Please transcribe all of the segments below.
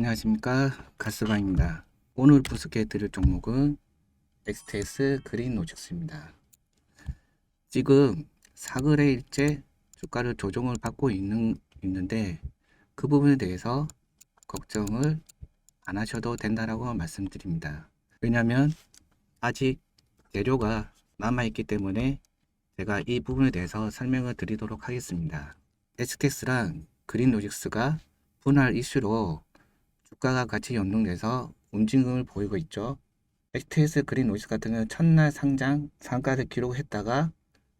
안녕하십니까, 가스방입니다. 오늘 분석해 드릴 종목은 STS 그린 로직스입니다. 지금 4거래일째 주가를 조정을 받고 있는데 그 부분에 대해서 걱정을 안 하셔도 된다라고 말씀드립니다. 왜냐하면 아직 재료가 남아있기 때문에 제가 이 부분에 대해서 설명을 드리도록 하겠습니다. STS랑 그린 로직스가 분할 이슈로 주가가 같이 연동돼서 움직임을 보이고 있죠. STS 그린 로직스 같은 경우는 첫날 상장 상가를 기록했다가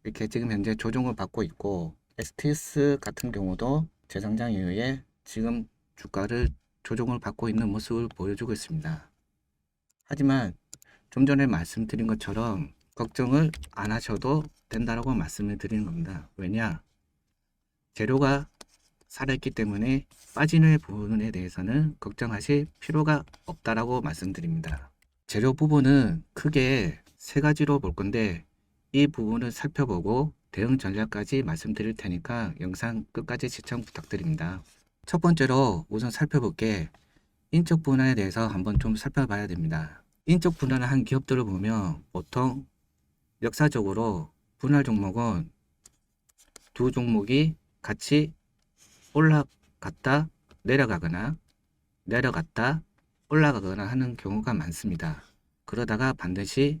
이렇게 지금 현재 조정을 받고 있고, STS 같은 경우도 재상장 이후에 지금 주가를 조정을 받고 있는 모습을 보여주고 있습니다. 하지만 좀 전에 말씀드린 것처럼 걱정을 안 하셔도 된다라고 말씀을 드리는 겁니다. 왜냐? 재료가 살아있기 때문에 빠지는 부분에 대해서는 걱정하실 필요가 없다라고 말씀드립니다. 재료 부분은 크게 세 가지로 볼 건데 이 부분을 살펴보고 대응 전략까지 말씀드릴 테니까 영상 끝까지 시청 부탁드립니다. 첫 번째로 우선 살펴볼 게 인적 분할에 대해서 한번 좀 살펴봐야 됩니다. 인적 분할을 한 기업들을 보면 보통 역사적으로 분할 종목은 두 종목이 같이 올라갔다 내려가거나 내려갔다 올라가거나 하는 경우가 많습니다. 그러다가 반드시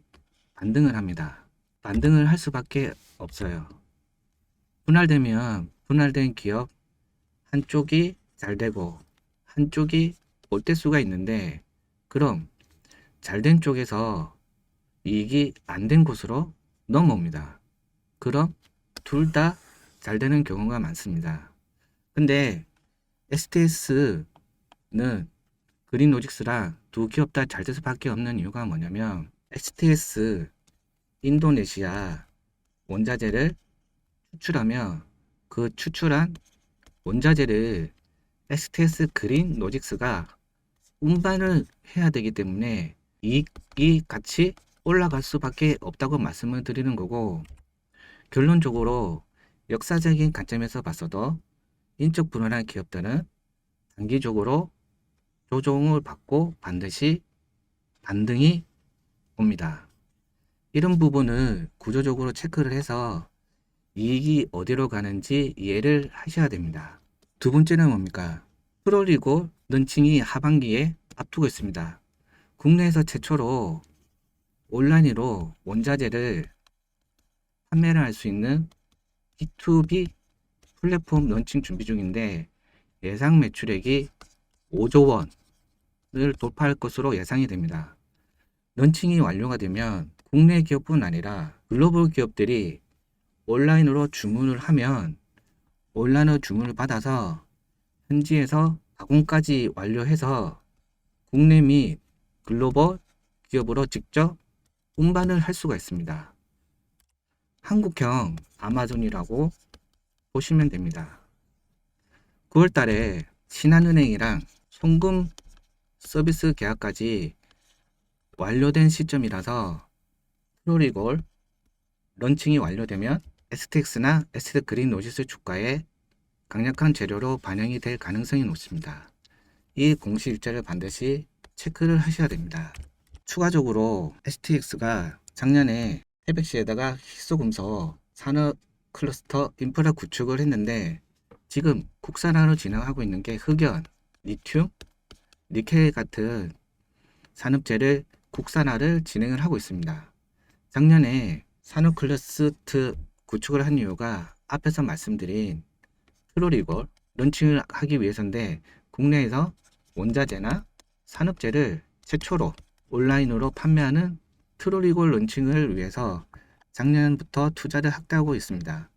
반등을 합니다. 반등을 할 수밖에 없어요. 분할되면 분할된 기업 한쪽이 잘 되고 한쪽이 올 때 수가 있는데, 그럼 잘된 쪽에서 이익이 안 된 곳으로 넘어옵니다. 그럼 둘 다 잘 되는 경우가 많습니다. 근데 STS는 그린 로직스랑 두 기업 다 잘 될 수밖에 없는 이유가 뭐냐면, STS 인도네시아 원자재를 추출하면 그 추출한 원자재를 STS 그린 로직스가 운반을 해야 되기 때문에 이익이 같이 올라갈 수밖에 없다고 말씀을 드리는 거고, 결론적으로 역사적인 관점에서 봤어도 인적 분할한 기업들은 단기적으로 조정을 받고 반드시 반등이 옵니다. 이런 부분을 구조적으로 체크를 해서 이익이 어디로 가는지 이해를 하셔야 됩니다. 두 번째는 뭡니까? 프로리고 런칭이 하반기에 앞두고 있습니다. 국내에서 최초로 온라인으로 원자재를 판매를 할 수 있는 B2B 플랫폼 런칭 준비 중인데 예상 매출액이 5조 원을 돌파할 것으로 예상이 됩니다. 런칭이 완료가 되면 국내 기업뿐 아니라 글로벌 기업들이 온라인으로 주문을 하면 온라인으로 주문을 받아서 현지에서 가공까지 완료해서 국내 및 글로벌 기업으로 직접 운반을 할 수가 있습니다. 한국형 아마존이라고 보시면 됩니다. 9월 달에 신한은행이랑 송금 서비스 계약까지 완료된 시점이라서 트로리골 런칭이 완료되면 STX나 ST 그린 로직스 주가에 강력한 재료로 반영이 될 가능성이 높습니다. 이 공시 일자를 반드시 체크를 하셔야 됩니다. 추가적으로 STX가 작년에 태백시에다가 희소금속 산업 클러스터 인프라 구축을 했는데 지금 국산화로 진행하고 있는 게 흑연, 리튬, 니켈 같은 산업재를 국산화를 진행을 하고 있습니다. 작년에 산업 클러스터 구축을 한 이유가 앞에서 말씀드린 트로리골 런칭을 하기 위해서인데, 국내에서 원자재나 산업재를 최초로 온라인으로 판매하는 트로리골 런칭을 위해서 작년부터 투자를 확대하고 있습니다.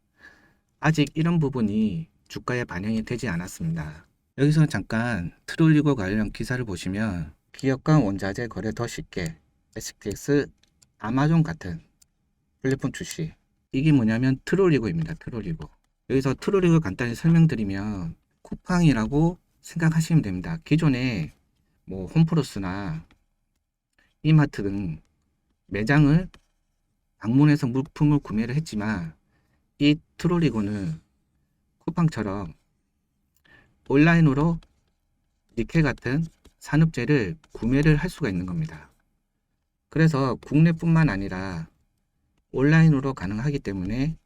아직 이런 부분이 주가에 반영이 되지 않았습니다. 여기서 잠깐 트롤리골 관련 기사를 보시면 기업 간 원자재 거래 더 쉽게 STX 아마존 같은 플랫폼 출시, 이게 뭐냐면 트롤리고입니다. 트롤리고. 여기서 트롤리고 간단히 설명드리면 쿠팡이라고 생각하시면 됩니다. 기존에 뭐 홈플러스나 이마트 등 매장을 방문해서 물품을 구매를 했지만, 이 트롤리고는 쿠팡처럼 온라인으로 니켈 같은 산업재를 구매를 할 수가 있는 겁니다. 그래서 국내뿐만 아니라 온라인으로 가능하기 때문에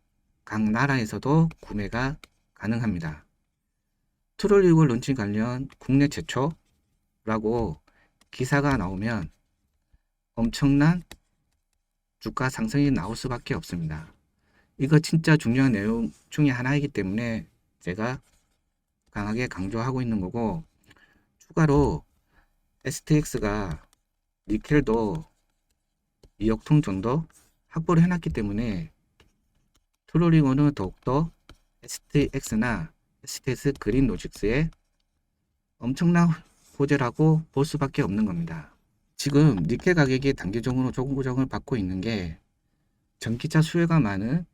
각 나라에서도 구매가 가능합니다. 트롤리고 론칭 관련 국내 최초라고 기사가 나오면 엄청난 주가 상승이 나올 수밖에 없습니다. 이거 진짜 중요한 내용 중에 하나이기 때문에 제가 강하게 강조하고 있는 거고, 추가로 STX가 니켈도 2억 톤 정도 확보를 해놨기 때문에 트롤리고는 더욱더 STX나 STS 그린 로직스에 엄청난 호재라고 볼 수밖에 없는 겁니다. 지금 니켈 가격이 단기적으로 조정을 받고 있는 게 전기차 수요가 많은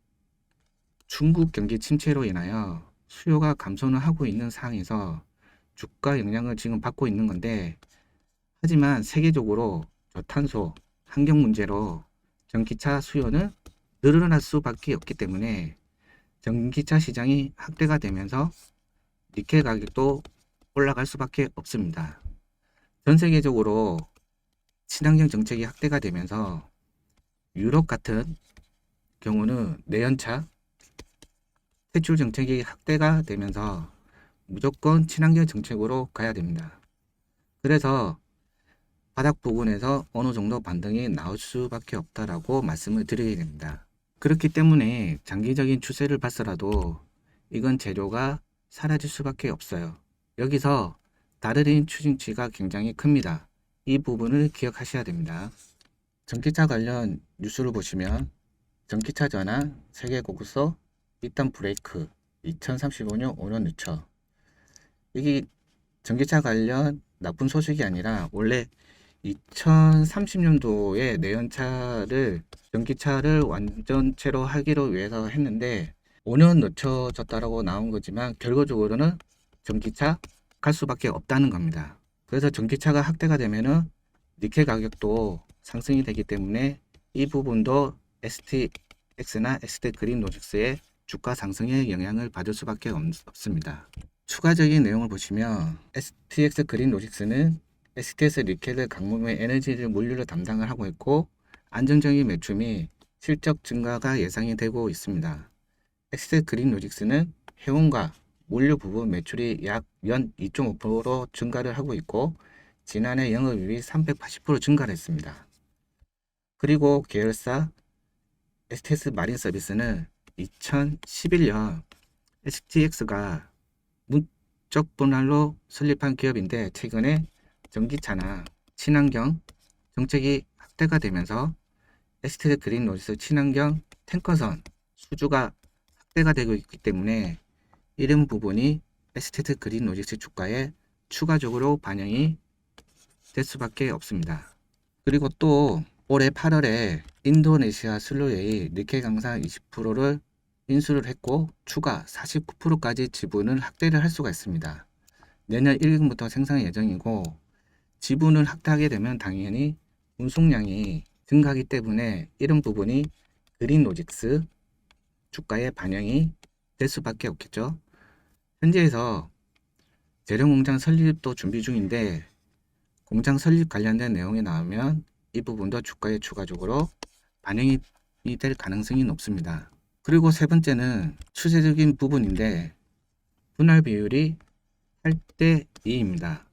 중국 경기 침체로 인하여 수요가 감소는 하고 있는 상황에서 주가 영향을 지금 받고 있는 건데, 하지만 세계적으로 저탄소 환경 문제로 전기차 수요는 늘어날 수밖에 없기 때문에 전기차 시장이 확대가 되면서 니켈 가격도 올라갈 수밖에 없습니다. 전 세계적으로 친환경 정책이 확대가 되면서 유럽 같은 경우는 내연차 퇴출 정책이 확대가 되면서 무조건 친환경 정책으로 가야 됩니다. 그래서 바닥 부분에서 어느 정도 반등이 나올 수밖에 없다라고 말씀을 드리게 됩니다. 그렇기 때문에 장기적인 추세를 봤더라도 이건 재료가 사라질 수밖에 없어요. 여기서 다른 추진치가 굉장히 큽니다. 이 부분을 기억하셔야 됩니다. 전기차 관련 뉴스를 보시면 전기차 전환 세계 고급서 일단 브레이크 2035년 5년 늦춰, 이게 전기차 관련 나쁜 소식이 아니라 원래 2030년도에 내연차를 전기차를 완전체로 하기로 위해서 했는데 5년 늦춰졌다라고 나온 거지만 결과적으로는 전기차 갈 수밖에 없다는 겁니다. 그래서 전기차가 확대가 되면은 니켈 가격도 상승이 되기 때문에 이 부분도 STX나 ST 그린 로직스의 주가 상승에 영향을 받을 수밖에 없습니다. 추가적인 내용을 보시면 STX 그린 로직스는 STS 니켈의 강물의 에너지를 물류를 담당을 하고 있고 안정적인 매출 및 실적 증가가 예상이 되고 있습니다. STS 그린 로직스는 해운과 물류 부분 매출이 약 연 2.5% 증가를 하고 있고 지난해 영업이익이 380% 증가를 했습니다. 그리고 계열사 STS 마린 서비스는 2011년 STX가 문적 분할로 설립한 기업인데 최근에 전기차나 친환경 정책이 확대가 되면서 STS 그린 로직스 친환경 탱커선 수주가 확대가 되고 있기 때문에 이런 부분이 STS 그린 로직스 주가에 추가적으로 반영이 될 수밖에 없습니다. 그리고 또 올해 8월에 인도네시아 슬로웨이 니켈 강산 20%를 인수를 했고 추가 49%까지 지분을 확대를 할 수가 있습니다. 내년 1月부터 생산 예정이고 지분을 확대하게 되면 당연히 운송량이 증가하기 때문에 이런 부분이 그린 로직스 주가에 반영이 될 수밖에 없겠죠. 현재에서 재련 공장 설립도 준비 중인데 공장 설립 관련된 내용이 나오면 이 부분도 주가에 추가적으로 반영이 될 가능성이 높습니다. 그리고 세 번째는 추세적인 부분인데 분할 비율이 8대 2입니다.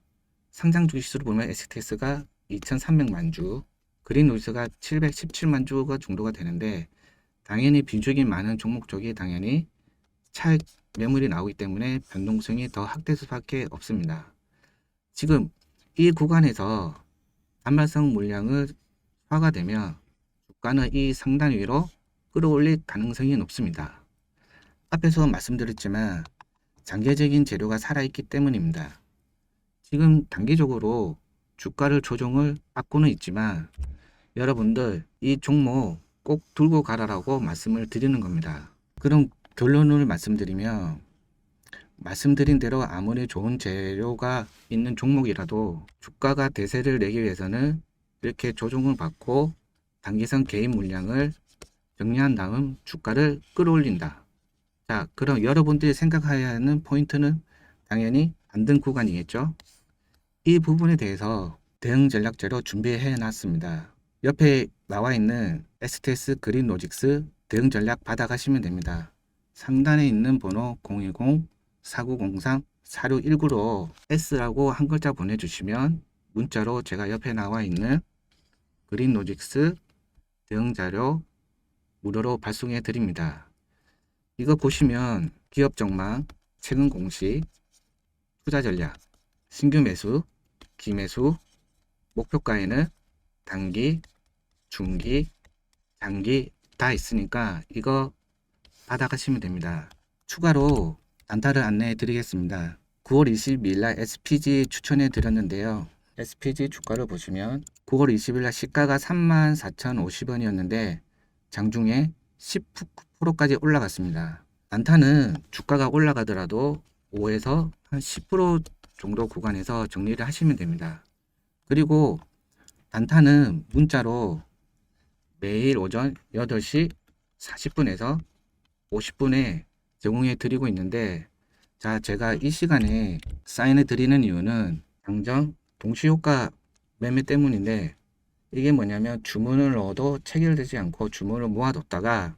상장 주식수를 보면 STS가 2,300만 주, 그린 로직스가 717만 주가 정도가 되는데 당연히 비중이 많은 종목 쪽이 당연히 차익 매물이 나오기 때문에 변동성이 더 확대될 수밖에 없습니다. 지금 이 구간에서 단말성 물량을 소화가 되면 주가는 이 상단 위로 끌어올릴 가능성이 높습니다. 앞에서 말씀드렸지만 장기적인 재료가 살아있기 때문입니다. 지금 단기적으로 주가를 조정을 받고는 있지만 여러분들 이 종목 꼭 들고 가라라고 말씀을 드리는 겁니다. 그럼 결론을 말씀드리면 말씀드린 대로 아무리 좋은 재료가 있는 종목이라도 주가가 대세를 내기 위해서는 이렇게 조정을 받고 단기성 개인 물량을 정리한 다음 주가를 끌어올린다. 자, 그럼 여러분들이 생각해야 하는 포인트는 당연히 반등 구간이겠죠. 이 부분에 대해서 대응 전략제로 준비해 놨습니다. 옆에 나와 있는 STS 그린 로직스 대응 전략 받아가시면 됩니다. 상단에 있는 번호 010-4903-4619로 S라고 한 글자 보내주시면 문자로 제가 옆에 나와 있는 그린 로직스 대응 자료 무료로 발송해 드립니다. 이거 보시면 기업 전망, 최근 공시, 투자 전략, 신규 매수, 기매수, 목표가에는 단기, 중기, 장기 다 있으니까 이거 받아가시면 됩니다. 추가로 단타를 안내해 드리겠습니다. 9월 22일 날 SPG 추천해 드렸는데요. SPG 주가를 보시면 9월 20일 날 시가가 34,050원이었는데 장중에 10%까지 올라갔습니다. 단타는 주가가 올라가더라도 5에서 한 10% 정도 구간에서 정리를 하시면 됩니다. 그리고 단타는 문자로 매일 오전 8시 40분에서 50분에 제공해 드리고 있는데, 자, 제가 이 시간에 사인해 드리는 이유는 당장 동시효과 매매 때문인데, 이게 뭐냐면 주문을 넣어도 체결되지 않고 주문을 모아뒀다가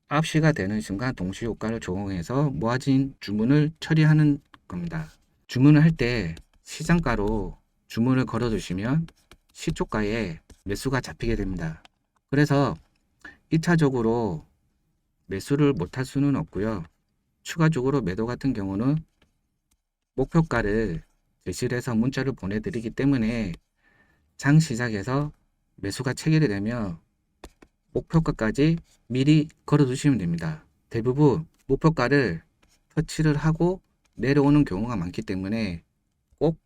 9시가 되는 순간 동시효과를 적용해서 모아진 주문을 처리하는 겁니다. 주문을 할 때 시장가로 주문을 걸어 두시면 시초가에 매수가 잡히게 됩니다. 그래서 1차적으로 매수를 못할 수는 없고요. 추가적으로 매도 같은 경우는 목표가를 제시를 해서 문자를 보내드리기 때문에 장 시작에서 매수가 체결이 되면 목표가까지 미리 걸어 두시면 됩니다. 대부분 목표가를 터치를 하고 내려오는 경우가 많기 때문에 꼭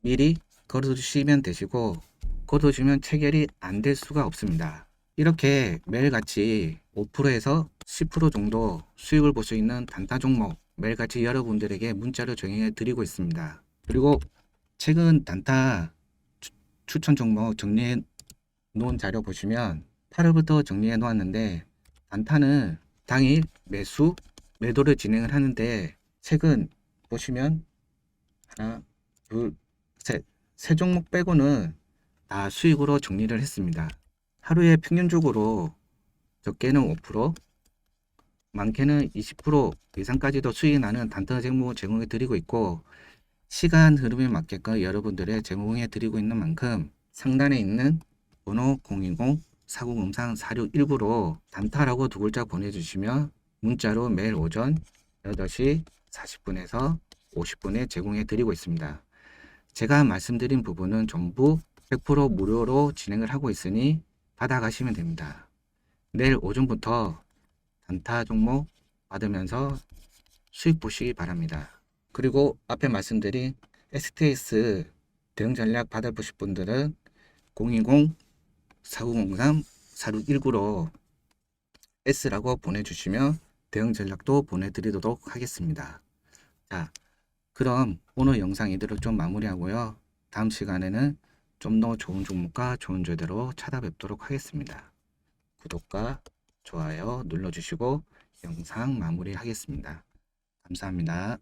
미리 걸어 두시면 되시고, 걸어 두시면 체결이 안 될 수가 없습니다. 이렇게 매일같이 5%에서 10% 정도 수익을 볼 수 있는 단타 종목 매일같이 여러분들에게 문자를 정해 드리고 있습니다. 그리고 최근 단타 추천 종목 정리해 놓은 자료 보시면 8월부터 정리해 놓았는데, 단타는 당일 매수 매도를 진행을 하는데 최근 보시면 하나 둘셋 세 종목 빼고는 다 수익으로 정리를 했습니다. 하루에 평균적으로 적게는 5%, 많게는 20% 이상까지도 수익이 나는 단타 종목을 제공해 드리고 있고, 시간 흐름에 맞게끔 여러분들의 제공해 드리고 있는 만큼 상단에 있는 번호 010-4903-4619로 단타라고 두 글자 보내주시면 문자로 매일 오전 8시 40분에서 50분에 제공해 드리고 있습니다. 제가 말씀드린 부분은 전부 100% 무료로 진행을 하고 있으니 받아가시면 됩니다. 내일 오전부터 단타 종목 받으면서 수익 보시기 바랍니다. 그리고 앞에 말씀드린 STS 대응 전략 받아보실 분들은 020-4903-4619로 S라고 보내주시면 대응 전략도 보내드리도록 하겠습니다. 자, 그럼 오늘 영상 이대로 좀 마무리하고요. 다음 시간에는 좀 더 좋은 종목과 좋은 주제로 찾아뵙도록 하겠습니다. 구독과 좋아요 눌러주시고 영상 마무리하겠습니다. 감사합니다.